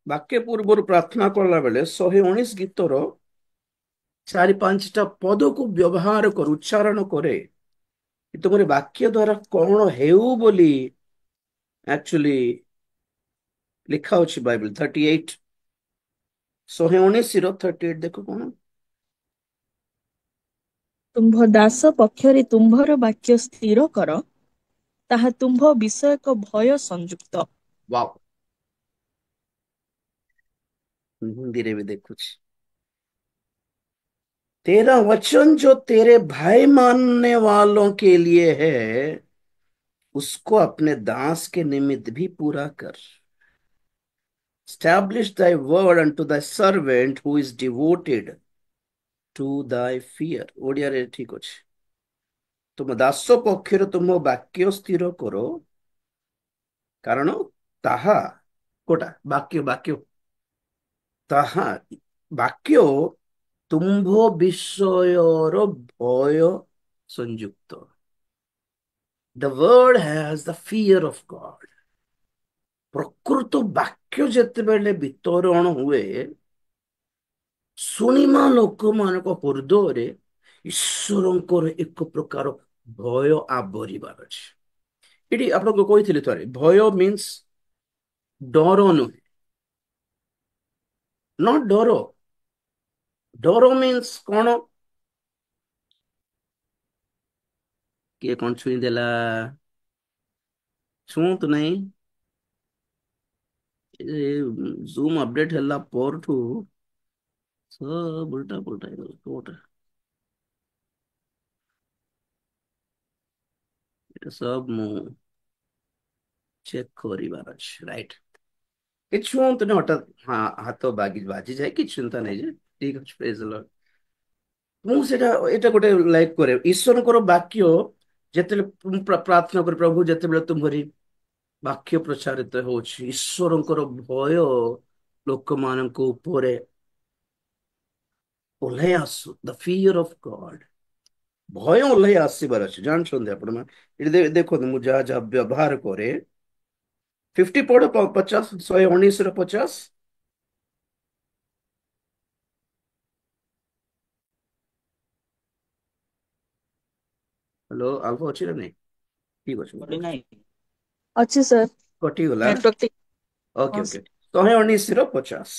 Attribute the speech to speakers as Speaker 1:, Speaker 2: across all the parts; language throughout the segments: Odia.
Speaker 1: ବାକ୍ୟ ପୂର୍ବରୁ ପ୍ରାର୍ଥନା କଲା ବେଳେ 119 ଗୀତର 4-5ଟା ପଦକୁ ବ୍ୟବହାର କରୁ ଉଚ୍ଚାରଣ କରେ। ତୁମର ବାକ୍ୟ ଦ୍ଵାରା କଣ ହେଉ ବୋଲି ଆକ୍ଚୁଆଲି ଲେଖା ଅଛି ବାଇବଲ 38 119 ର 38 ଦେଖ କଣ।
Speaker 2: ତୁମ୍ଭ ଦାସ ପକ୍ଷରେ ତୁମ୍ଭର ବାକ୍ୟ ସ୍ଥିର କର, ତାହା ତୁମ୍ଭ ବିଷୟକ ଭୟ ସଂଯୁକ୍ତ।
Speaker 1: वाओ। हिंदी भी देखुच। तेरा वचन जो तेरे भाई मानने वालों के लिए है, उसको अपने दास के निमित्त भी पूरा कर। Establish thy word unto thy servant who is devoted to thy fear। Odia ठीक अच्छे। तुम दास पक्षर तुम वाक्य स्थिर करो, कारण ताहा कोटा वाक्य वाक्य ताहा वाक्य तुम्भ विषयर भय संयुक्त। The word has the fear of God। प्रकृत वाक्य जेतेबेले वितरण हुए, ଶୁଣିବା ଲୋକମାନଙ୍କ ହୃଦୟରେ ଈଶ୍ୱରଙ୍କର ଏକ ପ୍ରକାର ଭୟ ଆବରିବାର ଅଛି। ଏଠି ଆପଣଙ୍କୁ କହିଥିଲି ଥରେ, ଭୟ ମିନ୍ସ ଡର ନୁହେଁ, ନ ଡର। ଡର ମିନ୍ସ କଣ? କିଏ କଣ ଛୁଇଁ ଦେଲା, ଛୁଅନ୍ତୁ ନାହିଁ। ଜୁମ୍ ଅପଡେଟ ହେଲା ପରଠୁ ସବୁ ଉଲ୍ଟା ପୁଲ୍ଟା ହେଇଗଲା କୋଉଟା। এটা ସବୁ ମୁଁ ଚେକ୍ କରିବାର ଅଛି, ରାଇଟ। କିଛି ହୁଅନ୍ତୁନି, ହଠାତ୍ ହାତ ବାଜି ଯାଏ, କିଛି ଚିନ୍ତା ନାହିଁ ଯେ, ଠିକ ଅଛି, ପ୍ରେଜ ଦ ଲର୍ଡ। ମୁଁ ସେଟା ଏଇଟା ଗୋଟେ ଲାଇକ୍ କରେ, ଈଶ୍ୱରଙ୍କର ବାକ୍ୟ ଯେତେବେଳେ ମୁଁ ପ୍ରାର୍ଥନା କରି, ପ୍ରଭୁ ଯେତେବେଳେ ତୁମରି ବାକ୍ୟ ପ୍ରଚାରିତ ହଉଛି, ଈଶ୍ୱରଙ୍କର ଭୟ ଲୋକମାନଙ୍କ ଉପରେ ଓହ୍ଲାଇ ଆସୁ, ଦ ଫିୟର ଅଫ ଗଡ, ଭୟ ଓହ୍ଲାଇ ଆସିବାର ଅଛି। ଜାଣିଛନ୍ତି ଆପଣ ମାନେ, ଏଠି ଦେଖନ୍ତୁ ମୁଁ ଯାହା ଯାହା ବ୍ୟବହାର କରେ, 50 ପଢ 50 119 ର 50। ହ୍ୟାଲୋ, ଆଲଫା ଅଛି ନା ନାଇଁ? ଠିକ ଅଛି, ମୁଁ ପଢୁଛି।
Speaker 2: ଅଛି ସାର୍,
Speaker 1: କଟିଗଲା।
Speaker 2: ନେଟୱାର୍କ ଟିକେ
Speaker 1: ଓକେ
Speaker 2: ହଁ
Speaker 1: ଓକେ। 119 ର 50।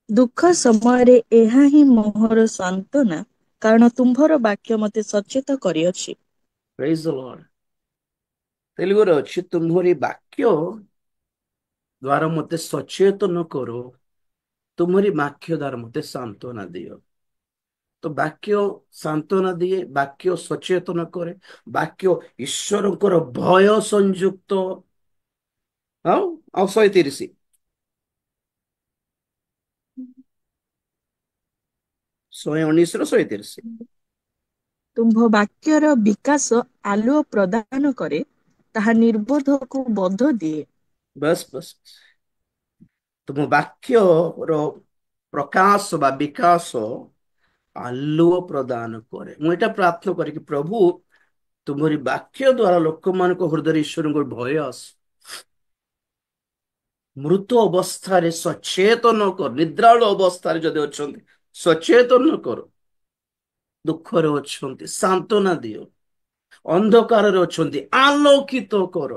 Speaker 2: ଦୁଃଖ ସମୟରେ ଏହା ହିଁ ମୋହର ସାନ୍ତ୍ୱନା, କାରଣ ତୁମ୍ଭର ବାକ୍ୟ ମତେ ସଚେତ କରିଅଛି।
Speaker 1: ପ୍ରେଜ ଦ ଲର୍ଡ। ତେଲୁଗୁରେ ଅଛି, ତୁମ୍ଭରି ବାକ୍ୟ ଦ୍ୱାରା ମତେ ସଚେତନ କର, ତୁମରି ବାକ୍ୟ ଦ୍ୱାରା ମତେ ସାନ୍ତ୍ୱନା ଦିଅ। ତ ବାକ୍ୟ ସାନ୍ତ୍ୱନା ଦିଏ, ବାକ୍ୟ ସଚେତନ କରେ, ବାକ୍ୟ ଈଶ୍ୱରଙ୍କର ଭୟ ସଂଯୁକ୍ତ। ଆଉ ଆଉ 130 119 ର 130।
Speaker 2: ତୁମ୍ଭ ବାକ୍ୟର ବିକାଶ ଆଲୁଅ ପ୍ରଦାନ କରେ, ତାହା ନିର୍ବୋଧକୁ ବୋଧ ଦିଏ।
Speaker 1: Bus bus. ତୁମ ବାକ୍ୟର ପ୍ରକାଶ ବା ବିକାଶ ଆଲୁଅ ପ୍ରଦାନ କରେ। ମୁଁ ଏଇଟା ପ୍ରାର୍ଥନା କରିକି, ପ୍ରଭୁ ତୁମରି ବାକ୍ୟ ଦ୍ୱାରା ଲୋକମାନଙ୍କ ହୃଦୟରେ ଈଶ୍ୱରଙ୍କର ଭୟ ଆସୁ, ମୃତ ଅବସ୍ଥାରେ ସଚେତନ କର, ନିଦ୍ରାଳୁ ଅବସ୍ଥାରେ ଯଦି ଅଛନ୍ତି ସଚେତନ କର, ଦୁଃଖରେ ଅଛନ୍ତି ସାନ୍ତ୍ୱନା ଦିଅ, ଅନ୍ଧକାରରେ ଅଛନ୍ତି ଆଲୋକିତ କର।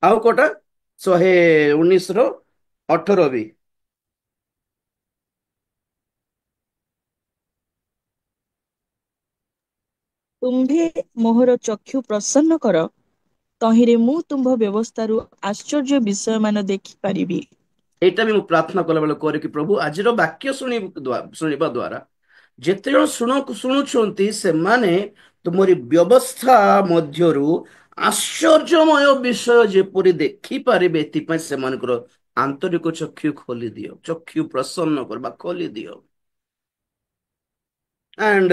Speaker 1: ଆଉ କୋଟା 119 ର 18 ବି।
Speaker 2: ତୁମ୍ଭେ ମୋହର ଚକ୍ଷୁ ପ୍ରସନ୍ନ କର, ତହିଁରେ ମୁଁ ତୁମ୍ଭ ବ୍ୟବସ୍ଥାରୁ ଆଶ୍ଚର୍ଯ୍ୟ ବିଷୟମାନ ଦେଖିପାରିବି।
Speaker 1: এইটা ବି ମୁଁ ପ୍ରାର୍ଥନା କଲାବେଳେ କରେ କି, ପ୍ରଭୁ ଆଜିର ବାକ୍ୟ ଶୁଣିବା ଦ୍ୱାରା ଯେତେ ଜଣ ଶୁଣୁଛନ୍ତି ସେମାନେ ତୁମରି ବ୍ୟବସ୍ଥା ମଧ୍ୟରୁ ଆଶ୍ଚର୍ଯ୍ୟମୟ ବିଷୟ ଯେପରି ଦେଖିପାରିବେ, ଏଥିପାଇଁ ସେମାନଙ୍କର ଆନ୍ତରିକ ଚକ୍ଷୁ ଖୋଲି ଦିଅ, ଚକ୍ଷୁ ପ୍ରସନ୍ନ କରିବା ଖୋଲି ଦିଅ। ଆଣ୍ଡ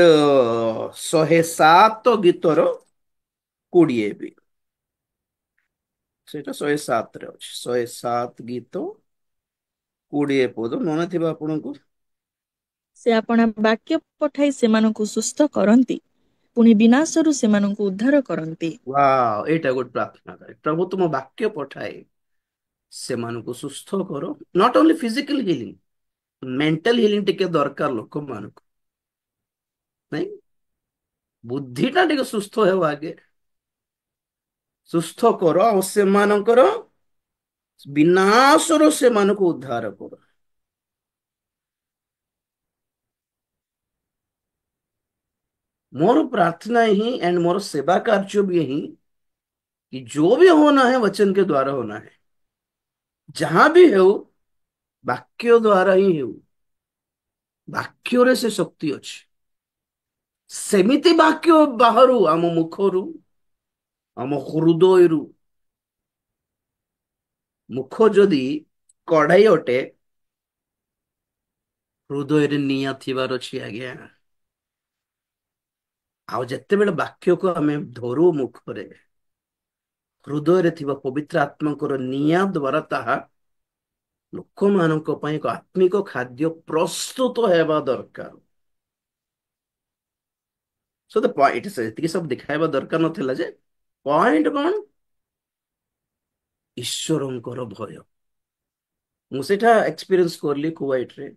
Speaker 1: 107 ଗୀତର 20 ବି, ସେଇଟା 107 ରେ ଅଛି। 107 ଗୀତ 20 ପଦ ମନେ ଥିବା ଆପଣଙ୍କୁ?
Speaker 2: ସେ ଆପଣା ବାକ୍ୟ ପଠାଇ ସେମାନଙ୍କୁ ସୁସ୍ଥ କରନ୍ତି, ପୁଣି ବିନାଶରୁ ସେମାନଙ୍କୁ ଉଦ୍ଧାର କରନ୍ତି।
Speaker 1: ୱାଓ, ଏଇଟା ଗୋଟେ ପ୍ରାର୍ଥନା କରେ, ପ୍ରଭୁ ତୁମ ବାକ୍ୟ ପଠାଏ ସେମାନଙ୍କୁ ସୁସ୍ଥ କର। Not only physical healing, mental healing ଟିକେ ଦରକାର ଲୋକମାନଙ୍କୁ, ନାଇଁ? ବୁଦ୍ଧିଟା ଟିକେ ସୁସ୍ଥ ହେଉ ଆଗେ, ସୁସ୍ଥ କର ଆଉ ସେମାନଙ୍କର ବିନାଶରୁ ସେମାନଙ୍କୁ ଉଦ୍ଧାର କର। मोर प्रार्थना ही एंड मोर सेवा कार्य भी यही कि जो भी होना है वचन के द्वारा होना है, जहां भी हो वाक्य द्वारा ही हो। वाक्य से शक्ति अच्छी, सेमिति वाक्य बाहर आम मुखरु, आम हृदय, मुख जदि कढ़ाई अटे, हृदय निया थिबार अछि आज्ञा। आउ जत्ते बेले वाक्य को आम धरू मुखरे, हृदय थिबा पवित्र आत्मा निया द्वारा ताहा लोक मानक पई एक आत्मिक खाद्य प्रस्तुत हेबा दरकार। सो द पॉइंट से सब दिखाइबा दरकार नथिला जे पॉइंट कोन, ईश्वरंकर भय। मु सेटा एक्सपीरियंस करली कुवैत रे,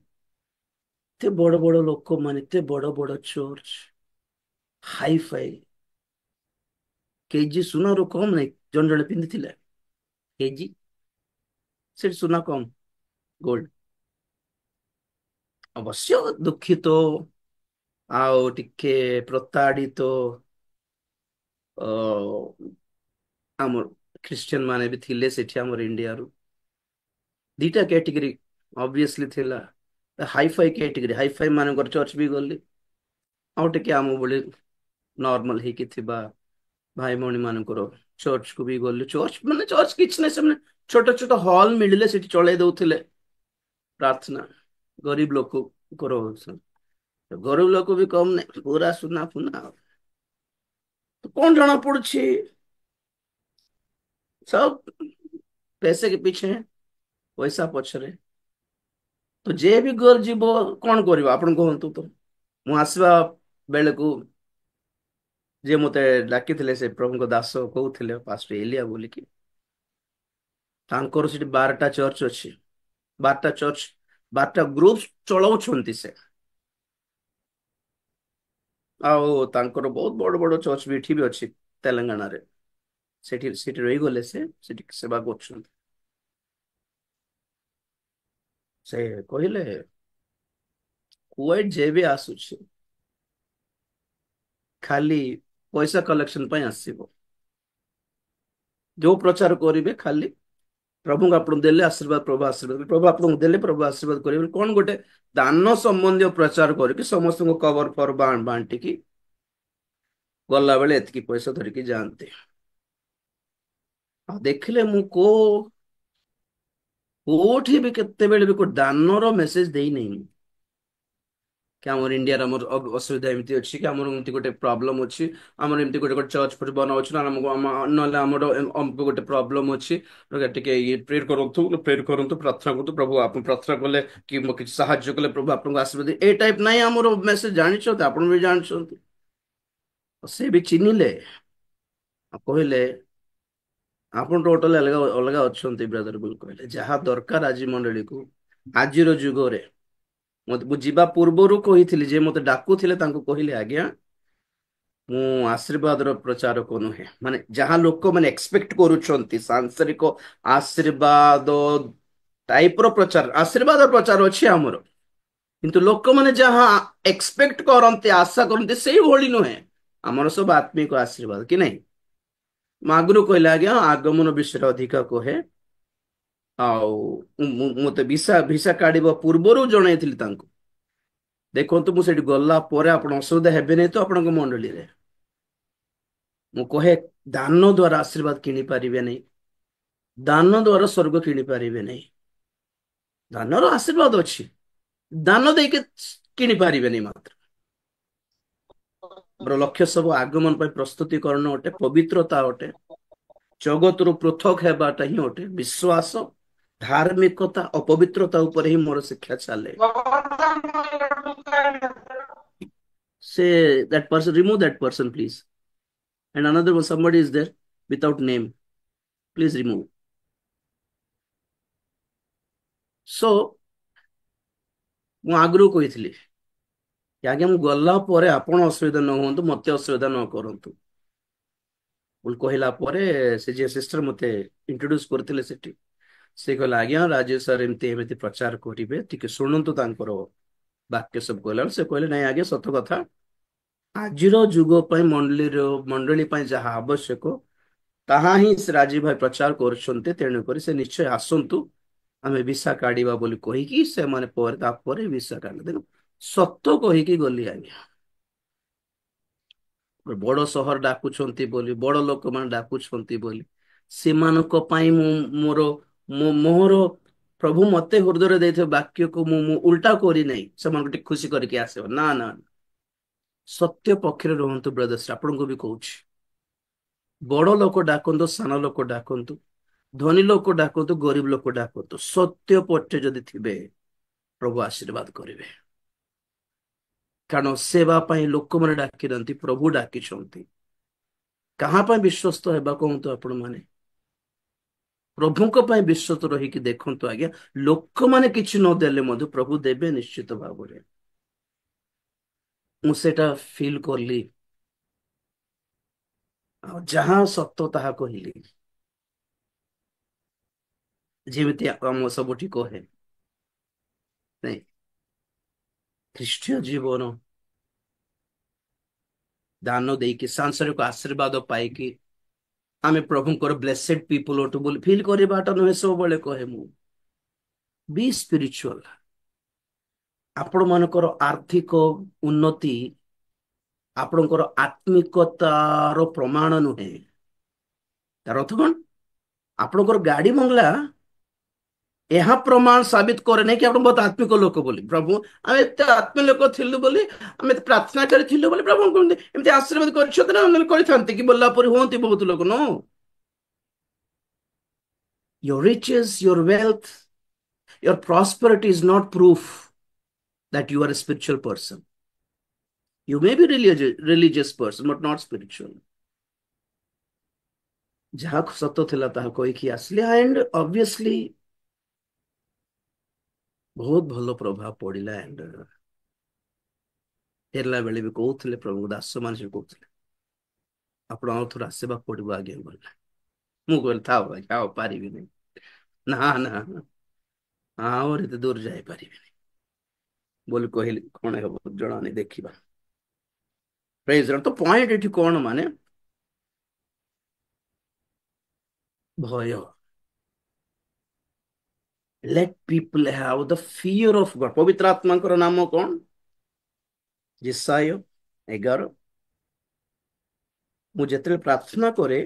Speaker 1: ते बड़ बड़ लोक माने, ते बड़ बड़ चर्च, हाई फाई, केजी सुना रो कम नहीं, जन जन पिंदी थिले केजी से सुना कम गोल्ड। अवश्य दुखित आउ टिके प्रताड़ित आम ख्रिस्टियन माने भी थिले सेठी हमर इंडिया रु दीटा कैटेगरी ऑब्वियसली थिला। Hi fi category, hi fi मानकर चर्च भी गली, आउ टिके आम बोले नॉर्मल ही कि थिबा भाई मणि मानकर चर्च को भी गली। चर्च माने चर्च किछ नै, से छोट छोट हॉल मिलले सेठी चले दउथिले प्रार्थना। गरीब लोक करो, गरीब लोक भी कम नहीं, पूरा सुना फुना। तो कौन जाना पड़ुछि, सब पैसे के पीछे हैं, पैसा पछरे। तो जे भी घर जीव कौन कर आपण कहतु तो। मु आसवा बेले को जे मते डाकी से प्रभु दास कहते पास्टर एलिया बोलिकी, तांकर सेठी 12टा चर्च अच्छी, 12टा चर्च, 12टा ग्रुप चलाउछंती से। आउ तांकर बहुत बड़ बड़ चर्च भी एठी भी अच्छी तेलंगाना रे, सेठी सेठी रही गले से सेठी सेवा करछंती। से कहले कुवैत जे भी आसुछि खाली पैसा कलेक्शन ପାଇଁ ଆସିବ, जो प्रचार करिवे खाली प्रभु आपन देले आशीर्वाद, प्रभु आशीर्वाद, प्रभु आपन देले प्रभु आशीर्वाद करिवे। कोन गोटे दान संबंधी प्रचार करिके समस्त को कवर फर बांटी की गला बेले एतकी पैसा धरिकी जानते। आ देखले मु कोठी भी केते बेले भी को दानर मेसेज देई नहीं कि आमर इंडिया रे आमर असुविधा एमती अछि, कि आमर एमती गोटे प्रॉब्लम अछि, आमर एमती गोटे गोटे चर्च फट बना अछि ना, हमको नले आमर हमको गोटे प्रॉब्लम अछि, टिके ये प्रेयर करंतु प्रार्थना करंतु, प्रभु आप प्रार्थना कले कि मो किछ सहाय्य कले प्रभु आपन आशीर्वाद दे। ए टाइप नाही आमर मेसेज जानि छ, आपन भी जानि छ। से भी चिन्हिले कहले आपन टोटल अलग अलग अच्छे ब्रदर बोल कहले जहाँ दरकार आज मंडली को आज जुग रे। मत बुझीबा पूर्वरु कहिथिली जे मते डाकुथिले तांको कहिले आज्ञा मु आशीर्वाद रो प्रचार को नुहे, माने जहाँ लोक माने एक्सपेक्ट करूछंती सांसारिक आशीर्वाद टाइप रो प्रचार, आशीर्वाद रो प्रचार अछि हमरो, किंतु लोक माने जहाँ एक्सपेक्ट करंती आशा करंती सेही भली नुहे। हमर सब आत्मिक आशीर्वाद कि नहीं। मागुरु कहले आज्ञा आगमन विषय अधिक कहे, आउ मते भिसा भिसा काढिबा पूर्वरु जणाइथिली तांको। देखो मुझे गला आप असुविधा हेबे नहीं तो आपण मंडली रे मु कहे दान द्वारा आशीर्वाद किनी पारिबे नहीं, दान द्वारा स्वर्ग किनी पारिबे नहीं। दान रो आशीर्वाद अछि, दान देके किनी पारिबे नहीं। मात्र मोर लक्ष्य सब आगमन पर प्रस्तुति करण अटे, पवित्रता अटे, जगत रु पृथक हेबाटा ही अटे, विश्वास धार्मिकता अपवित्रता ऊपर ही मोर शिक्षा चले। Say that person, remove that person, please. And another one, somebody is there without name. Please remove. So, ମୁଁ ଆଗରୁ କହିଥିଲି କି ଆଜ୍ଞା ମୁଁ ଗଲା ପରେ ଆପଣ ଅସୁବିଧା ନ ହୁଅନ୍ତୁ, ମତେ ଅସୁବିଧା ନ କରନ୍ତୁ ବୋଲି କହିଲା ପରେ ସେ ଯିଏ ସିଷ୍ଟର ମତେ ଇଣ୍ଟ୍ରୋଡ୍ୟୁସ କରିଥିଲେ ସେଠି, ସେ କହିଲେ ଆଜ୍ଞା ରାଜେଶ ସାର୍ ଏମିତି ଏମିତି ପ୍ରଚାର କରିବେ, ଟିକେ ଶୁଣନ୍ତୁ ତାଙ୍କର ବାକ୍ୟ ସବୁ କହିଲା ସେ କହିଲେ ନାଇଁ ଆଜ୍ଞା ସତ କଥା, ଆଜିର ଯୁଗ ପାଇଁ ମଣ୍ଡଳୀ ପାଇଁ ଯାହା ଆବଶ୍ୟକ ତାହା ହିଁ ସେ ରାଜୀବ ଭାଇ ପ୍ରଚାର କରୁଛନ୍ତି, ତେଣୁକରି ସେ ନିଶ୍ଚୟ ଆସନ୍ତୁ, ଆମେ ଭିସା କାଢିବା ବୋଲି କହିକି ସେମାନେ ପରେ ତାପରେ ଭିସା କାଢିଲେ। ଦେଖ ସତ କହିକି ଗଲି ଆଜ୍ଞା। ବଡ ସହର ଡାକୁଛନ୍ତି ବୋଲି, ବଡ ଲୋକମାନେ ଡାକୁଛନ୍ତି ବୋଲି, ସେମାନଙ୍କ ପାଇଁ ମୋର ପ୍ରଭୁ ମତେ ହୃଦୟରେ ଦେଇଥିବା ବାକ୍ୟକୁ ମୁଁ ଉଲ୍ଟା କରିନାହିଁ ସେମାନଙ୍କୁ ଟିକେ ଖୁସି କରିକି ଆସିବ, ନା ନା, ସତ୍ୟ ପକ୍ଷରେ ରୁହନ୍ତୁ ବ୍ରଦର୍ସ, ଆପଣଙ୍କୁ ବି କହୁଛି। ବଡ ଲୋକ ଡାକନ୍ତୁ, ସାନ ଲୋକ ଡାକନ୍ତୁ, ଧନୀ ଲୋକ ଡାକନ୍ତୁ, ଗରିବ ଲୋକ ଡାକନ୍ତୁ, ସତ୍ୟ ପଟେ ଯଦି ଥିବେ ପ୍ରଭୁ ଆଶୀର୍ବାଦ କରିବେ। କାରଣ ସେବା ପାଇଁ ଲୋକମାନେ ଡାକିନାହାନ୍ତି, ପ୍ରଭୁ ଡାକିଛନ୍ତି। କାହା ପାଇଁ ବିଶ୍ୱସ୍ତ ହେବା କୁହନ୍ତୁ ଆପଣ ମାନେ? ପ୍ରଭୁଙ୍କ ପାଇଁ ବିଶ୍ୱସ୍ତ ରହିକି ଦେଖନ୍ତୁ ଆଜ୍ଞା, ଲୋକମାନେ କିଛି ନଦେଲେ ମଧ୍ୟ ପ୍ରଭୁ ଦେବେ ନିଶ୍ଚିତ ଭାବରେ। ମୁଁ ସେଇଟା ଫିଲ୍ କଲି, ଆଉ ଯାହା ସତ ତାହା କହିଲି। ଯେମିତି ଆମ ସବୁଠି କହେ ନାଇଁ, ଖ୍ରୀଷ୍ଟୀୟ ଜୀବନ ଦାନ ଦେଇକି ସାଂସାରିକ ଆଶୀର୍ବାଦ ପାଇକି ଆମେ ପ୍ରଭୁଙ୍କର ବ୍ଲେସେଡ ପିପୁଲ ଅଟୁ ବୋଲି ଫିଲ୍ କରିବାଟା ନୁହେଁ। ସବୁବେଳେ କହେ ମୁଁ, ବି ସ୍ପିରିଚୁଆଲ। ଆପଣ ମାନଙ୍କର ଆର୍ଥିକ ଉନ୍ନତି ଆପଣଙ୍କର ଆତ୍ମିକତାର ପ୍ରମାଣ ନୁହେଁ। ତାର ଅର୍ଥ କଣ? ଆପଣଙ୍କର ଗାଡି ବଙ୍ଗଲା ଏହା ପ୍ରମାଣ ସାବିତ କରେ ନାହିଁ କି ଆପଣ ବହୁତ ଆତ୍ମିକ ଲୋକ ବୋଲି। ପ୍ରଭୁ ଆମେ ଏତେ ଆତ୍ମୀୟ ଲୋକ ଥିଲୁ ବୋଲି, ଆମେ ପ୍ରାର୍ଥନା କରିଥିଲୁ ବୋଲି ପ୍ରଭୁଙ୍କୁ ଏମିତି ଆଶୀର୍ବାଦ କରିଛନ୍ତି ନା, ଆମେ କରିଥାନ୍ତି କି ବୋଲା ପରି ହୁଅନ୍ତି ବହୁତ ଲୋକ। No, your riches, your wealth, your prosperity is not proof that you are a spiritual person. You may be religious person, but not spiritual. ଯାହା ସତ ଥିଲା ତାହା କହିକି ଆସିଲି, and obviously ବହୁତ ଭଲ ପ୍ରଭାବ ପଡିଲା। and ଫେରିଲା ବେଳେ ବି କହୁଥିଲେ ପ୍ରଭୁ ଦାସ ମାନେ ସବୁ କହୁଥିଲେ ଆପଣ ଆଉ ଥରେ ଆସିବାକୁ ପଡିବ ଆଜ୍ଞା ବୋଲି। ମୁଁ କହିଲି ଥାଉ ଆଜ୍ଞା, ଆଉ ପାରିବିନି, ନା ନା, ଆହୁରି ଏତେ ଦୂର ଯାଇପାରିବିନି ବୋଲି କହିଲି। କଣ ହେବ ଜଣାନି, ଦେଖିବା। Praise Lord. ତ ପଏଣ୍ଟ ଏଠି କଣ ମାନେ, ଭୟ। let people have the fear of God। ପବିତ୍ର ଆତ୍ମାଙ୍କର ନାମ କଣ? ଯେସାୟ 11। ମୁଁ ଯେତେବେଳେ ପ୍ରାର୍ଥନା କରେ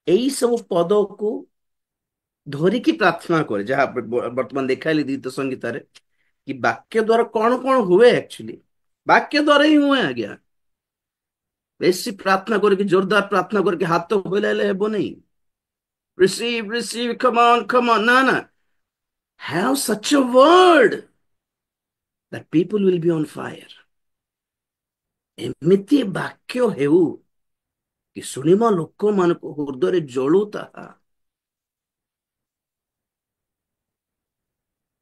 Speaker 1: ଏଇ ସବୁ ପଦକୁ ଧରିକି ପ୍ରାର୍ଥନା କରେ, ଯାହା ବର୍ତ୍ତମାନ ଦେଖାଇଲି ଗୀତ ସଂଗୀତରେ, କି ବାକ୍ୟ ଦ୍ଵାରା କଣ କଣ ହୁଏ। ଆକ୍ଚୁଆଲି ବାକ୍ୟ ଦ୍ଵାରା ହିଁ ହୁଏ ଆଜ୍ଞା। ବେଶୀ ପ୍ରାର୍ଥନା କରିକି ଜୋରଦାର ପ୍ରାର୍ଥନା କରିକି ହାତ ହଲେଇଲେ ହେବନି। ରିସିଭ ରିସିଭ, come on, ନା ନା, have such a word that people will be on fire। ଏମିତି ବାକ୍ୟ ହେଉ କି ଶୁଣିବା ଲୋକମାନଙ୍କ ହୃଦୟରେ ଜଳୁ ତାହା।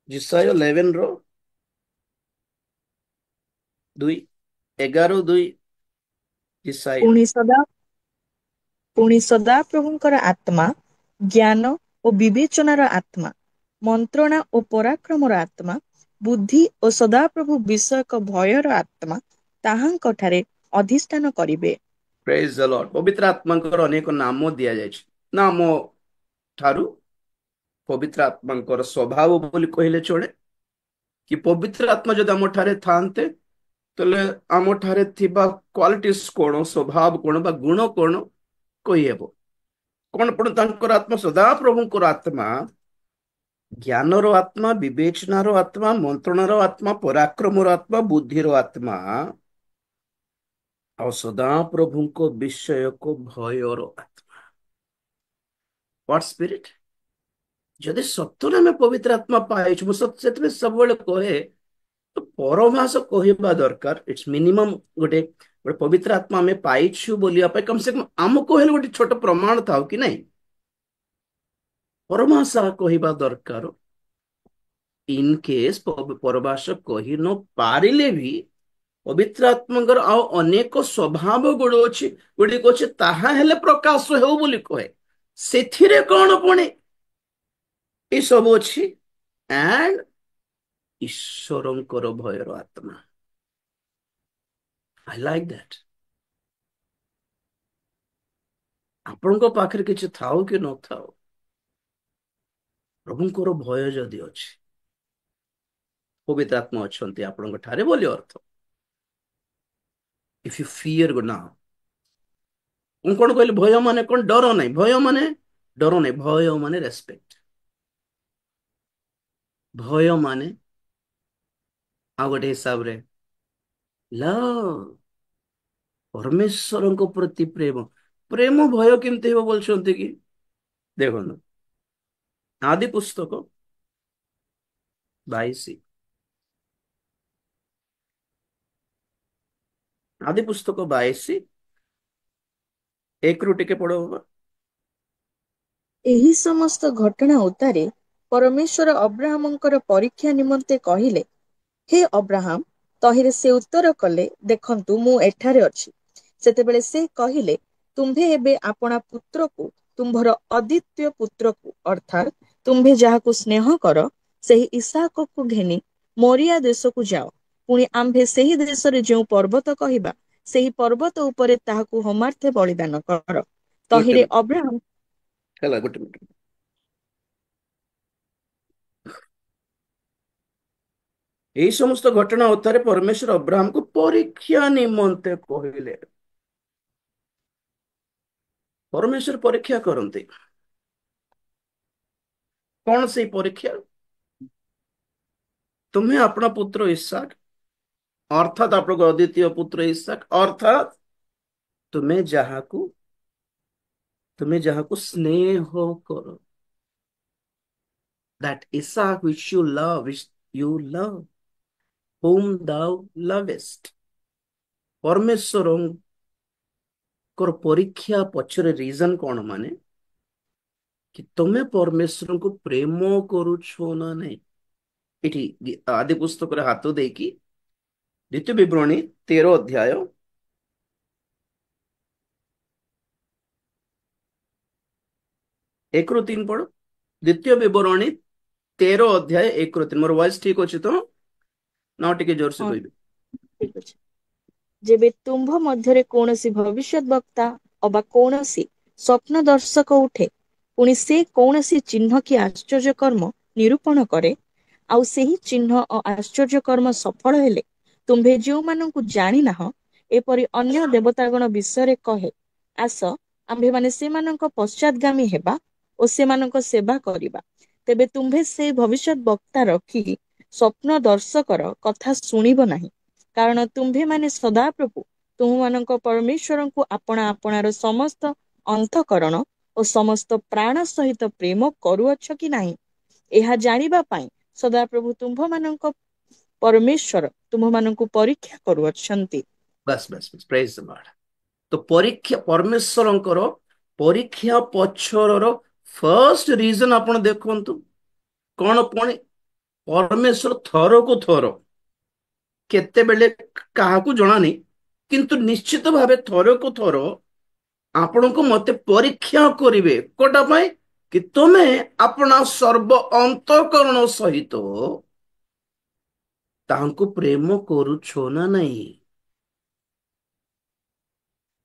Speaker 1: ଯେସାୟ 11 ର 2, 11:2। ଯେସାୟ
Speaker 2: ପୁଣି ସଦା ପୁଣି ସଦାପ୍ରଭୁଙ୍କର ଆତ୍ମା, ଜ୍ଞାନ ଓ ବିବେଚନାର ଆତ୍ମା, ମନ୍ତ୍ରଣା ଓ ପରାକ୍ରମର ଆତ୍ମା, ବୁଦ୍ଧି ଓ ସଦାପ୍ରଭୁ ବିଷୟକ ଭୟର ଆତ୍ମା ତାହାଙ୍କଠାରେ ଅଧିଷ୍ଠାନ କରିବେ।
Speaker 1: ପ୍ରେଜ ଦ ଲର୍ଡ। ପବିତ୍ର ଆତ୍ମାଙ୍କର ଅନେକ ନାମ ଦିଆଯାଇଛି। ନାମ ଠାରୁ ପବିତ୍ର ଆତ୍ମାଙ୍କର ସ୍ୱଭାବ ବୋଲି କହିଲେ ଚଳେ, କି ପବିତ୍ର ଆତ୍ମା ଯଦି ଆମ ଠାରେ ଥାନ୍ତେ ତାହେଲେ ଆମ ଠାରେ ଥିବା କ୍ୱାଲିଟିସ୍ କଣ, ସ୍ୱଭାବ କଣ ବା ଗୁଣ କଣ କହିହେବ। କଣ ପଣ ତାଙ୍କର ଆତ୍ମା? ସଦା ପ୍ରଭୁଙ୍କର ଆତ୍ମା, ଜ୍ଞାନର ଆତ୍ମା, ବିବେଚନାର ଆତ୍ମା, ମନ୍ତ୍ରଣାର ଆତ୍ମା, ପରାକ୍ରମର ଆତ୍ମା, ବୁଦ୍ଧିର ଆତ୍ମା, ଆଉ ସଦା ପ୍ରଭୁଙ୍କ ବିଷୟକୁ ଭୟର ଆତ୍ମା। What spirit? ଯଦି ସତରେ ଆମେ ପବିତ୍ର ଆତ୍ମା ପାଇଛୁ, ମୁଁ ସେଥିପାଇଁ ସବୁବେଳେ କହେ ତ ପରଭାଷ କହିବା ଦରକାର। ଇଟ୍ସ ମିନିମମ୍ ଗୋଟେ ଗୋଟେ ପବିତ୍ର ଆତ୍ମା ଆମେ ପାଇଛୁ ବୋଲିବା ପାଇଁ କମ ସେ କମ ଆମକୁ ହେଲେ ଗୋଟେ ଛୋଟ ପ୍ରମାଣ ଥାଉ କି ନାଇଁ, ପରଭାଷା କହିବା ଦରକାର। ଇନ୍ କେସ୍ ପରଭାଷ କହି ନ ପାରିଲେ ବି ପବିତ୍ର ଆତ୍ମାଙ୍କର ଆଉ ଅନେକ ସ୍ୱଭାବ ଗୁଡ଼ିକ ଅଛି, ତାହା ହେଲେ ପ୍ରକାଶ ହେଉ ବୋଲି କହେ। ସେଥିରେ କଣ ପୁଣି ଏ ସବୁ ଅଛି। ଆଣ୍ଡ ଈଶ୍ୱରଙ୍କର ଭୟର ଆତ୍ମା। I like that. ଆପଣଙ୍କ ପାଖରେ କିଛି ଥାଉ କି ନଥାଉ, ପ୍ରଭୁଙ୍କର ଭୟ ଯଦି ଅଛି, ପବିତ୍ର ଆତ୍ମା ଅଛନ୍ତି ଆପଣଙ୍କ ଠାରେ ବୋଲି ଅର୍ଥ। ଇଫ୍ ୟୁ ଫିୟର ନା, ମୁଁ କଣ କହିଲି, ଭୟ ମାନେ କଣ? ଡର ନାହିଁ। ଭୟ ମାନେ ଡର ନାହିଁ। ଭୟ ମାନେ ରେସପେକ୍ଟ। ଭୟ ମାନେ ଆଉ ଗୋଟେ ହିସାବରେ ଲଭ, ପରମେଶ୍ୱରଙ୍କ ପ୍ରତି ପ୍ରେମ। ପ୍ରେମ ଭୟ କେମିତି ହେବ ବୋଲୁଛନ୍ତି କି? ଦେଖନ୍ତୁ, ଆଦି ପୁସ୍ତକ 22, ଆଦି ପୁସ୍ତକ 22 ଏକ ରୁ ଟିକେ ପଢ ବାବା।
Speaker 2: ଏହି ସମସ୍ତ ଘଟଣା ଉତ୍ତାରେ ପରମେଶ୍ୱର ଅବ୍ରାହମଙ୍କର ପରୀକ୍ଷା ନିମନ୍ତେ କହିଲେ, ହେ ଅବ୍ରାହମ। ତହିଁରେ ସେ ଉତ୍ତର କଲେ, ଦେଖନ୍ତୁ ମୁଁ ଏଠାରେ ଅଛି। ସେତେବେଳେ ସେ କହିଲେ, ତୁମ୍ଭେ ଏବେ ଆପଣା ପୁତ୍ରକୁ, ତୁମ୍ଭର ଅଦ୍ୱିତୀୟ ପୁତ୍ରକୁ, ଅର୍ଥାତ୍ ତୁମ୍ଭେ ଯାହାକୁ ସ୍ନେହ କର, ସେହି ଇସାକକୁ ଘେନି ମୋରିଆ ଦେଶକୁ ଯାଅ। ପୁଣି ଆମ୍ଭେ ସେହି ଦେଶରେ ଯେଉଁ ପର୍ବତ କହିବା, ସେହି ପର୍ବତ ଉପରେ ତାହାକୁ ହୋମାର୍ଥେ ବଳିଦାନ କର।
Speaker 1: ଗୋଟେ
Speaker 2: ତହିଁରେ
Speaker 1: ମିନିଟ
Speaker 2: ଅବ୍ରାହମ
Speaker 1: ହେଲା, ଗୋଟେ ମିନିଟ। এই ସମସ୍ତ ଘଟଣା ଉତ୍ତାରେ ପରମେଶ୍ୱର ଅବ୍ରାହମକୁ ପରୀକ୍ଷା ନିମନ୍ତେ କହିଲେ। ପରମେଶ୍ୱର ପରୀକ୍ଷା କରନ୍ତି। କଣ ସେଇ ପରୀକ୍ଷା? ତୁମେ अपना ପୁତ୍ର ଇସାକ, ଅର୍ଥାତ୍ ଆପଣଙ୍କ ଅଦ୍ୱିତୀୟ ପୁତ୍ର ଇସାକ, ଅର୍ଥାତ୍ ତୁମେ ଯାହାକୁ ତୁମେ ଯାହାକୁ ସ୍ନେହ କର, that Isaac which you love, whom thou lovest। ପରମେଶ୍ୱରଙ୍କର ପରୀକ୍ଷା ପଛରେ ରିଜନ କଣ? ମାନେ କି ତୁମେ ପରମେଶ୍ୱରଙ୍କୁ ପ୍ରେମ କରୁଛ ନା ନାଇଁ। ଏଠି ଆଦି ପୁସ୍ତକରେ ହାତ ଦେଇକି ଦ୍ୱିତୀୟ ବିବରଣୀ 13 ଅଧ୍ୟାୟ 1 ରୁ 3 ପଢ। ଦ୍ୱିତୀୟ ବିବରଣୀ 13 ଅଧ୍ୟାୟ 1 ରୁ 3। ମୋର ଭଏସ ଠିକ ଅଛି ତ? ନା ଆଉ ଟିକେ ଜୋରସେ
Speaker 2: ହଁ,
Speaker 1: କହିବି?
Speaker 2: ଠିକ ଅଛି। ଯେବେ ତୁମ୍ଭ ମଧ୍ୟରେ କୌଣସି ଭବିଷ୍ୟତ ବକ୍ତା ଅବା କୌଣସି ସ୍ୱପ୍ନ ଦର୍ଶକ ଉଠେ, ପୁଣି ସେ କୌଣସି ଚିହ୍ନ କି ଆଶ୍ଚର୍ଯ୍ୟ କର୍ମ ନିରୂପଣ କରେ, ଆଉ ସେହି ଚିହ୍ନ ଓ ଆଶ୍ଚର୍ଯ୍ୟ କର୍ମ ସଫଳ ହେଲେ, ତୁମ୍ଭେ ଯେଉଁମାନଙ୍କୁ ଜାଣିନାହ ଏପରି ଅନ୍ୟ ଦେବତାଗଣ ବିଷୟରେ କହେ, ଆସ ଆମ୍ଭେମାନେ ସେମାନଙ୍କ ପଶ୍ଚାଦଗାମୀ ହେବା ଓ ସେମାନଙ୍କ ସେବା କରିବା, ତେବେ ତୁମ୍ଭେ ସେ ଭବିଷ୍ୟତ ବକ୍ତା ରଖି ସ୍ୱପ୍ନ ଦର୍ଶକର କଥା ଶୁଣିବ ନାହିଁ। କାରଣ ତୁମ୍ଭେମାନେ ସଦାପ୍ରଭୁ ତୁମମାନଙ୍କ ପରମେଶ୍ୱରଙ୍କୁ ଆପଣା ଆପଣାର ସମସ୍ତ ଅନ୍ତଃକରଣ ଓ ସମସ୍ତ ପ୍ରାଣ ସହିତ ପ୍ରେମ କରୁଅଛ କି ନାହିଁ, ଏହା ଜାଣିବା ପାଇଁ ସଦାପ୍ରଭୁ ତୁମ୍ଭମାନଙ୍କ ପରମେଶ୍ୱର ତୁମମାନଙ୍କୁ ପରୀକ୍ଷା କରୁଅଛନ୍ତି।
Speaker 1: ବାସ୍ ବାସ୍ ବାସ୍, ପ୍ରେଜ ଦ ଲର୍ଡ। ତ ପରୀକ୍ଷା, ପରମେଶ୍ୱରଙ୍କର ପରୀକ୍ଷା ପଛର ଫର୍ଷ୍ଟ ରିଜନ ଆପଣ ଦେଖନ୍ତୁ କଣ? ପୁଣି ପରମେଶ୍ୱର ଥରକୁ ଥର, କେତେବେଳେ କାହାକୁ ଜଣାନି, କିନ୍ତୁ ନିଶ୍ଚିତ ଭାବେ ଥରକୁ ଥର ଆପଣଙ୍କୁ ମତେ ପରୀକ୍ଷା କରିବେ। କୋଟା ପାଇଁ? କି ତୁମେ ଆପଣା ସର୍ବ ଅନ୍ତଃକରଣ ସହିତ ତାହାଙ୍କୁ ପ୍ରେମ କରୁଛ ନା ନାହିଁ।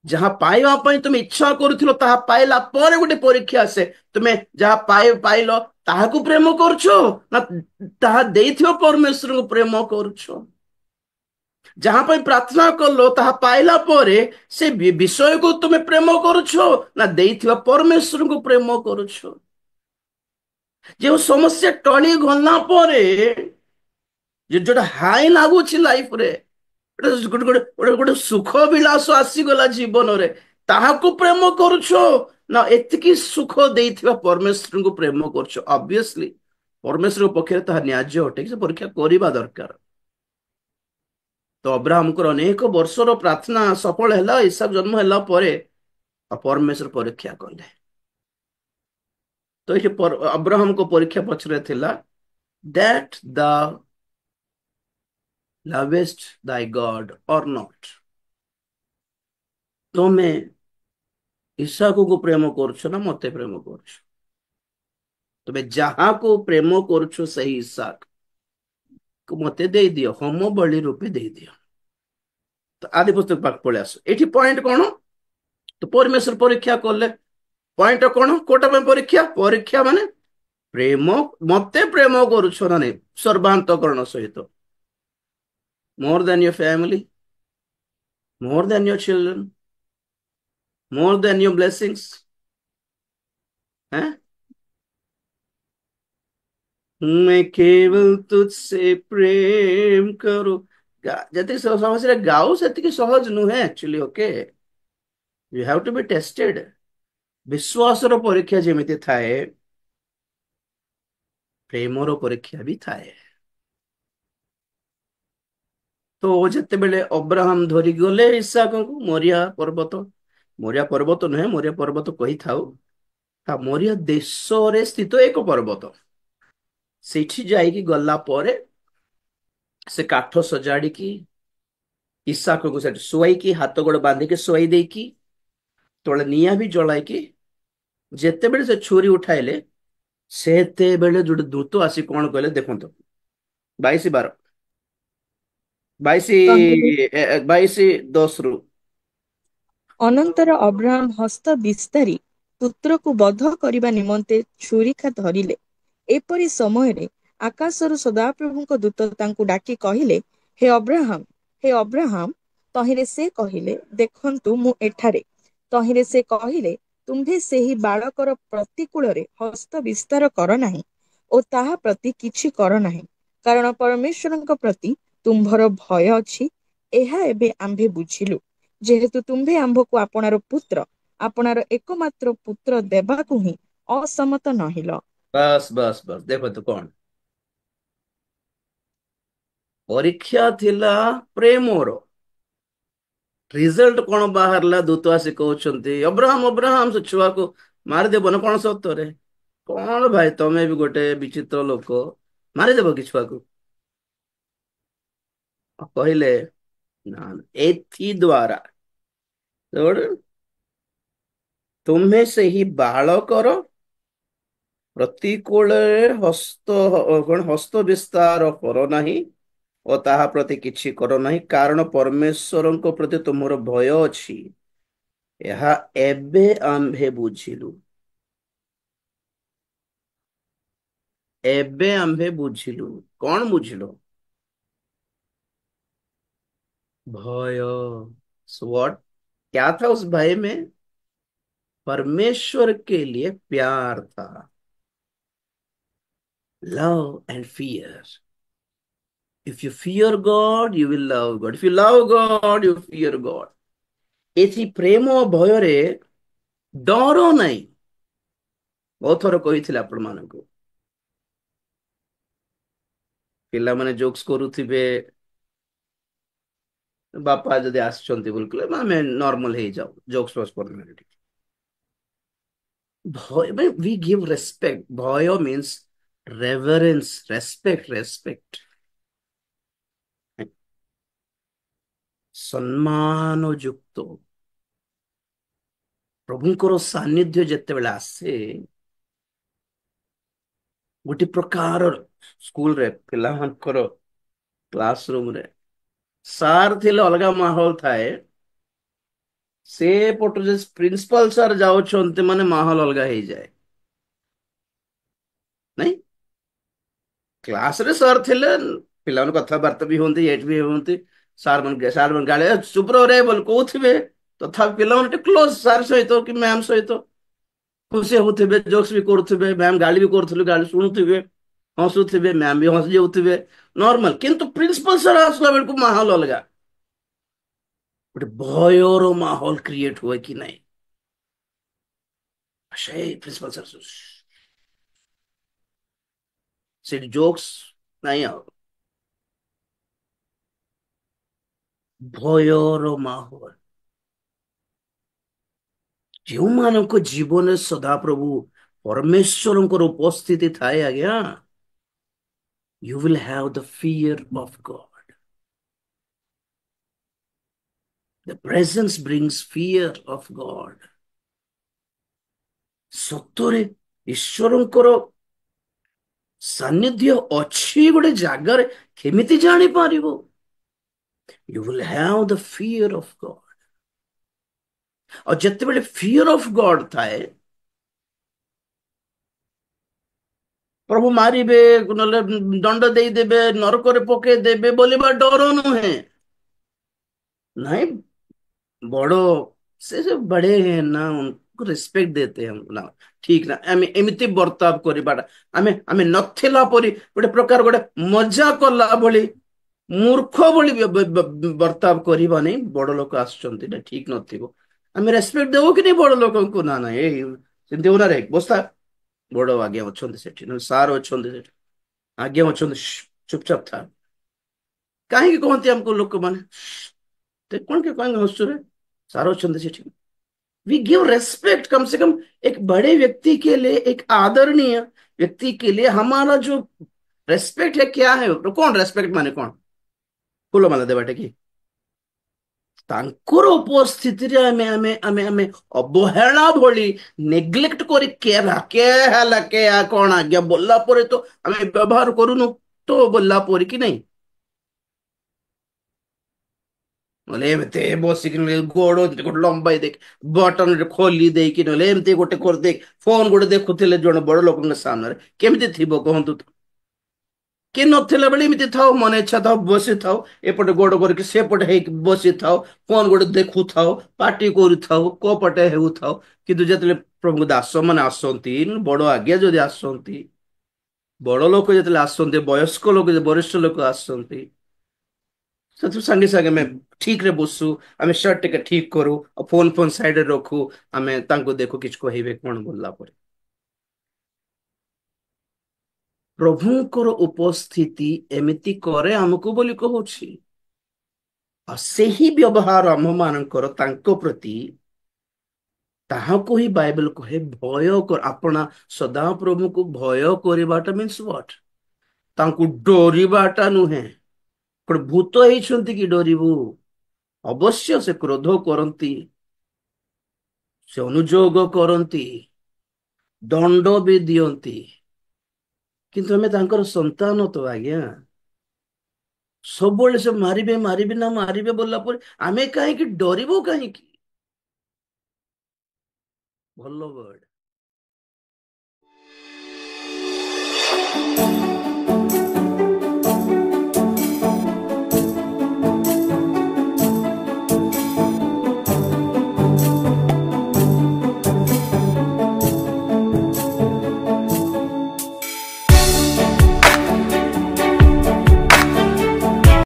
Speaker 1: ଯାହା ପାଇବା ପାଇଁ ତୁମେ ଇଚ୍ଛା କରୁଥିଲ, ତାହା ପାଇଲା ପରେ ଗୋଟେ ପରୀକ୍ଷା ଆସେ। ତୁମେ ଯାହା ପାଇଲ ତାହାକୁ ପ୍ରେମ କରୁଛ ନା ତାହା ଦେଇଥିବା ପରମେଶ୍ୱରଙ୍କୁ ପ୍ରେମ କରୁଛ? ଯାହା ପାଇଁ ପ୍ରାର୍ଥନା କଲ ତାହା ପାଇଲା ପରେ ସେ ବିଷୟକୁ ତୁମେ ପ୍ରେମ କରୁଛ ନା ଦେଇଥିବା ପରମେଶ୍ୱରଙ୍କୁ ପ୍ରେମ କରୁଛ? ଯେଉଁ ସମସ୍ୟା ଟଳି ଗଲା ପରେ ଯୋଉଟା ହାଇ ଲାଗୁଛି ଲାଇଫରେ, ଗୋଟେ ସୁଖ ବିଳାସ ଆସିଗଲା ଜୀବନରେ, ତାହାକୁ ପ୍ରେମ କରୁଛ ନା ଏତିକି ସୁଖ ଦେଇଥିବା ପରମେଶ୍ୱରଙ୍କୁ ପ୍ରେମ କରୁଛ? ଅବଭିୟସଲି ପରମେଶ୍ୱରଙ୍କ ପକ୍ଷରେ ତାହା ନ୍ୟାଯ୍ୟ ଅଟେ କି ସେ ପରୀକ୍ଷା କରିବା ଦରକାର। ତ ଅବ୍ରାହମଙ୍କର ଅନେକ ବର୍ଷର ପ୍ରାର୍ଥନା ସଫଳ ହେଲା। ଇସାକ ଜନ୍ମ ହେଲା ପରେ ଆଉ ପରମେଶ୍ୱର ପରୀକ୍ଷା କଲେ। ତ ଏଠି ଅବ୍ରାହମଙ୍କ ପରୀକ୍ଷା ପଛରେ ଥିଲା that thou lovest thy God or not। ତମେ ଇସାକକୁ ପ୍ରେମ କରୁଛ ନା ମତେ ପ୍ରେମ କରୁଛ? ତମେ ଯାହାକୁ ପ୍ରେମ କରୁଛ ସେହି ଇସାକ ମତେ ଦେଇଦିଅ, ହୋମ ବଳି ରୂପେ ଦେଇଦିଅ। ତ ଆଦି ପୁସ୍ତକ ପାଠ ପଳେଇ ଆସ। ଏଠି ପଏଣ୍ଟ କଣ? ତ ପରମେଶ୍ୱର ପରୀକ୍ଷା କଲେ। ପଏଣ୍ଟ କଣ? କୋଉଟା ପାଇଁ ପରୀକ୍ଷା? ପରୀକ୍ଷା ମାନେ ପ୍ରେମ, ମତେ ପ୍ରେମ କରୁଛ ନା ନାଇଁ ସର୍ବାନ୍ତକରଣ ସହିତ, more than your family, more than your children, more than your blessings। हैं? मैं केवल तुझसे प्रेम करूं। ଯେତିକି ସହଜରେ ଗାଉ ସେତିକି ସହଜ ନୁହେଁ actually. Okay, you have to be tested. ବିଶ୍ୱାସର ପରୀକ୍ଷା ଯେମିତି ଥାଏ, ପ୍ରେମର ପରୀକ୍ଷା ବି ଥାଏ। ତ ଯେତେବେଳେ ଅବ୍ରାହମ ଧରି ଗଲେ ଇସାକଙ୍କୁ ମୋରିଆ ପର୍ବତ, ମୋରିଆ ପର୍ବତ ନୁହେଁ, ମୋରିଆ ପର୍ବତ କହିଥାଉ, ତା ମୋରିଆ ଦେଶରେ ସ୍ଥିତ ଏକ ପର୍ବତ। ସେଠି ଯାଇକି ଗଲା ପରେ ସେ କାଠ ସଜାଡିକି ଇସାକକୁ ସେଠି ଶୁଆଇକି, ହାତ ଗୋଡ ବାନ୍ଧିକି ଶୁଆଇ ଦେଇକି, ତଳେ ନିଆଁ ବି ଜଳାଇକି, ଯେତେବେଳେ ସେ ଛୁରୀ ଉଠାଇଲେ, ସେତେବେଳେ ଯୋଉଟେ ଦୂତ ଆସି କଣ କହିଲେ ଦେଖନ୍ତୁ, 22:12, ବାଇଶ
Speaker 2: କହିଲେ,
Speaker 1: 22:10 ରୁ।
Speaker 2: ଅନନ୍ତର ଅବ୍ରାହମ ହସ୍ତ ବିସ୍ତାରି ପୁତ୍ରକୁ ବଧ କରିବା ନିମନ୍ତେ ଛୁରିକା ଧରିଲେ। ଏପରି ସମୟରେ ଆକାଶରୁ ସଦାପ୍ରଭୁଙ୍କ ଦୂତ ତାଙ୍କୁ ଡାକି କହିଲେ, ହେ ଅବ୍ରାହମ, ହେ ଅବ୍ରାହମ। ତହିଁରେ ସେ କହିଲେ, ଦେଖନ୍ତୁ ମୁଁ ଏଠାରେ। ତହିଁରେ ସେ କହିଲେ, ତୁମ୍ଭେ ସେହି ବାଳକର ପ୍ରତିକୂଳରେ ହସ୍ତ ବିସ୍ତାର କର ନାହିଁ ଓ ତାହା ପ୍ରତି କିଛି କର ନାହିଁ, କାରଣ ପରମେଶ୍ୱରଙ୍କ ପ୍ରତି ତୁମ୍ଭର ଭୟ ଅଛି। ଏହା ଏବେ ଆମ୍ଭେ ବୁଝିଲୁ, ଯେହେତୁ ତୁମ୍ଭେ ଆମ୍ଭକୁ ଆପଣାର ପୁତ୍ର, ଆପଣାର ଏକମାତ୍ର ପୁତ୍ର ଦେବାକୁ ହିଁ ଅସମତ ନହିଲ।
Speaker 1: ବାସ୍ ବାସ୍ ବାସ୍, ଦେଖନ୍ତୁ କଣ ପରୀକ୍ଷା ଥିଲା ପ୍ରେମର। ରିଜଲ୍ଟ କଣ ବାହାରିଲା? ଦୂତ ଆସି କହୁଛନ୍ତି, ଅବ୍ରାହମ ଅବ୍ରାହମ, ସେ ଛୁଆକୁ ମାରିଦେବ ନା କଣ ସତରେ? କଣ ଭାଇ, ତମେ ବି ଗୋଟେ ବିଚିତ୍ର ଲୋକ, ମାରିଦେବ କି ଛୁଆକୁ? କହିଲେ ନା, ଏଥି ଦ୍ଵାରା ତୁମେ ସେହି ବାଳକର ପ୍ରତିକୂଳରେ ହସ୍ତ ବିସ୍ତାର କର ନାହିଁ ଓ ତାହା ପ୍ରତି କିଛି କର ନାହିଁ, କାରଣ ପରମେଶ୍ୱରଙ୍କ ପ୍ରତି ତୁମର ଭୟ ଅଛି। ଏହା ଏବେ ଆମ୍ଭେ ବୁଝିଲୁ। ଏବେ ଆମ୍ଭେ ବୁଝିଲୁ। କଣ ବୁଝିଲୁ? भय। व्हाट? क्या था उस भय में? परमेश्वर के लिए प्यार था। Love and fear. If you fear God you will love God, if you love God you fear God. एथि प्रेम भୟରେ ଡର ନାହିଁ। ବହୁତ ଥର କହିଥିଲେ ଆପଣ ମାନଙ୍କୁ, ପିଲାମାନେ ଜୋକ୍ସ କରୁଥିବେ, ବାପା ଯଦି ଆସିଛନ୍ତି ବୋଲି ଆମେ ନର୍ମାଲ ହେଇଯାଉ, ଜୋକ୍ସ ଫୋକ୍ସ କରୁନାହାନ୍ତି। भय में वी गिव रेस्पेक्ट। भय मीन्स रेवरेंस, रेस्पेक्ट, रेस्पेक्ट, ସମ୍ମାନ ଯୁକ୍ତ। ପ୍ରଭୁଙ୍କର ସାନ୍ନିଧ୍ୟ ଯେତେବେଳେ ଆସେ, ଗୋଟେ ପ୍ରକାର ସ୍କୁଲରେ ପିଲାମାନଙ୍କର କ୍ଲାସ ରୁମରେ ସାର୍ ଥିଲେ ଅଲଗା ମାହୋଲ ଥାଏ, ସେ ପଟୁ ଯେ ପ୍ରିନ୍ସିପାଲ ସାର୍ ଯାଉଛନ୍ତି ମାନେ ମାହୋଲ ଅଲଗା ହେଇଯାଏ। ନାଇଁ, କ୍ଲାସରେ ସାର୍ ଥିଲେ ପିଲାମାନେ କଥାବାର୍ତ୍ତା ବି ହୁଅନ୍ତି, ଏଠି ବି ହୁଅନ୍ତି। ସାର୍ ମାନେ ଗାଳି ଚୁପ ରେ ବୋଲି କହୁଥିବେ, ତଥାପି ପିଲାମାନେ ଟିକେ କ୍ଲୋଜ ସାର୍ ସହିତ କି ମ୍ୟାମ ସହିତ ଖୁସି ହଉଥିବେ, ଜୋକ୍ସ ବି କରୁଥିବେ, ମ୍ୟାମ ଗାଳି ବି କରୁଥିବେ, ଗାଳି ଶୁଣୁଥିବେ, ହସୁଥିବେ, ମ୍ୟାମ ବି ହସି ଯାଉଥିବେ, ନର୍ମାଲ। କିନ୍ତୁ ପ୍ରିନ୍ସିପାଲ ସାର୍ ଆସିଲା ବେଳକୁ ମାହୋଲ ଅଲଗା, ଗୋଟେ ଭୟର ମାହୋଲ କ୍ରିଏଟ ହୁଏ କି ନାହିଁ? ସେଇ ପ୍ରିନ୍ସିପାଲ ସାର୍ ସେଠି ଜୋକ୍ସ ନାହିଁ ଆଉ। ଭୟର ମାହୋଲ। ଯେଉଁମାନଙ୍କ ଜୀବନରେ ସଦାପ୍ରଭୁ ପରମେଶ୍ୱରଙ୍କର ଉପସ୍ଥିତି ଥାଏ ଆଜ୍ଞା, you will have the fear of God. The presence brings fear of God. ସତରେ ଈଶ୍ୱରଙ୍କର ସାନ୍ନିଧ୍ୟ ଅଛି ଗୋଟେ ଜାଗାରେ, କେମିତି ଜାଣିପାରିବ? You will have the fear of God. ଆଉ ଯେତେବେଳେ fear of God ଥାଏ, ପ୍ରଭୁ ମାରିବେ ନହେଲେ ଦଣ୍ଡ ଦେଇଦେବେ, ନରକରେ ପକେଇଦେବେ ବୋଲିବା ଡର ନୁହେଁ। नहीं, बड़ो से जो बड़े हैं ना उनको रिस्पेक्ट देते हैं हमको ना। ठीक ना आमे एमिति बर्ताव करिबाटा, आमे नथिला परी गोटे प्रकार गोटे मजा कला भली मूर्ख भली बर्ताव करिबा नहीं। बड़ लोक आछंती ना, ठीक नथिबो आमे रेस्पेक्ट देबो कि नहीं बड़ लोकंकु? ना ना ए सेमति होना रे बस्ता, बड़ आज्ञा अछंती सेठी न, सार अछंती सेठी, आज्ञा अछंती, चुपचाप था। काहे कि कहंती हमको लोक माने ते कोन के कहंगे हसुरे, सार अछंती सेठी। वी गिव रेस्पेक्ट, कम से कम एक बड़े व्यक्ति के लिए, एक आदरणीय व्यक्ति के लिए हमारा जो रेस्पेक्ट है क्या है? तो कौन रेस्पेक्ट माने कौन? फूल माला देवाटे की ତାଙ୍କର ଉପସ୍ଥିତିରେ ଆମେ ଆମେ ଆମେ ଆମେ ଅବହେଳା ଭଳି ନେଗ୍ଲେକ୍ଟ କରି କେ ହେଲା କେ କଣ ଆଜ୍ଞା ବୋଲିଲା ପରେ ତ ଆମେ ବ୍ୟବହାର କରୁନୁ ତ ବୋଲିଲା ପରେ କି ନାହିଁ। ନହେଲେ ଏମିତି ବସିକି ଗୋଡ ଗୋଟେ ଲମ୍ବାଇ ଦେଇକି ବଟନ ଖୋଲି ଦେଇକି ନହେଲେ ଏମିତି ଗୋଟେ କରିଦେଇକି ଫୋନ ଗୋଟେ ଦେଖୁଥିଲେ ଜଣେ ବଡ ଲୋକଙ୍କ ସାମ୍ନାରେ, କେମିତି ଥିବ କୁହନ୍ତୁ ତ? କିଏ ନଥିଲା ବେଳେ ଏମିତି ଥାଉ, ମନେ ଇଚ୍ଛା ଥାଉ ବସିଥାଉ, ଏପଟେ ଗୋଡ କରିକି ସେପଟେ ହେଇକି ବସିଥାଉ, ଫୋନ ଗୋଟେ ଦେଖୁଥାଉ, ପାର୍ଟି କରୁଥାଉ, କୋପଟେ ହେଉଥାଉ। କିନ୍ତୁ ଯେତେବେଳେ ପ୍ରଭୁଙ୍କ ଦାସ ମାନେ ଆସନ୍ତି, ବଡ ଆଜ୍ଞା ଯଦି ଆସନ୍ତି, ବଡ ଲୋକ ଯେତେବେଳେ ଆସନ୍ତି, ବୟସ୍କ ଲୋକ ବରିଷ୍ଠ ଲୋକ ଆସନ୍ତି, ସେଥିରୁ ସାଙ୍ଗେ ସାଙ୍ଗେ ଆମେ ଠିକ ରେ ବସୁ, ଆମେ ସର୍ଟ ଟିକେ ଠିକ କରୁ, ଆଉ ଫୋନ ଫୋନ ସାଇଡରେ ରଖୁ, ଆମେ ତାଙ୍କୁ ଦେଖୁ କିଛି କହିବେ କଣ ବୋଲିଲା ପରେ। ପ୍ରଭୁଙ୍କର ଉପସ୍ଥିତି ଏମିତି କରେ ଆମକୁ ବୋଲି କହୁଛି। ଆଉ ସେହି ବ୍ୟବହାର ଆମମାନଙ୍କର ତାଙ୍କ ପ୍ରତି, ତାହାକୁ ହିଁ ବାଇବେଲ କହେ ଭୟ କର। ଆପଣ ସଦାପ୍ରଭୁଙ୍କୁ ଭୟ କରିବାଟା ମିନ୍ସ ହ୍ୱାଟ? ତାଙ୍କୁ ଡରିବାଟା ନୁହେଁ। କଣ ଭୂତ ହେଇଛନ୍ତି କି ଡରିବୁ? ଅବଶ୍ୟ ସେ କ୍ରୋଧ କରନ୍ତି, ସେ ଅନୁଯୋଗ କରନ୍ତି, ଦଣ୍ଡ ବି ଦିଅନ୍ତି, କିନ୍ତୁ ଆମେ ତାଙ୍କର ସନ୍ତାନ ତ ଆଜ୍ଞା। ସବୁବେଳେ ସେ ମାରିବେ ମାରିବେ ନା ମାରିବେ ବୋଲିଲା ପରେ ଆମେ କାହିଁକି ଡରିବୁ କାହିଁକି? ଭଲ ୱାର୍ଡ।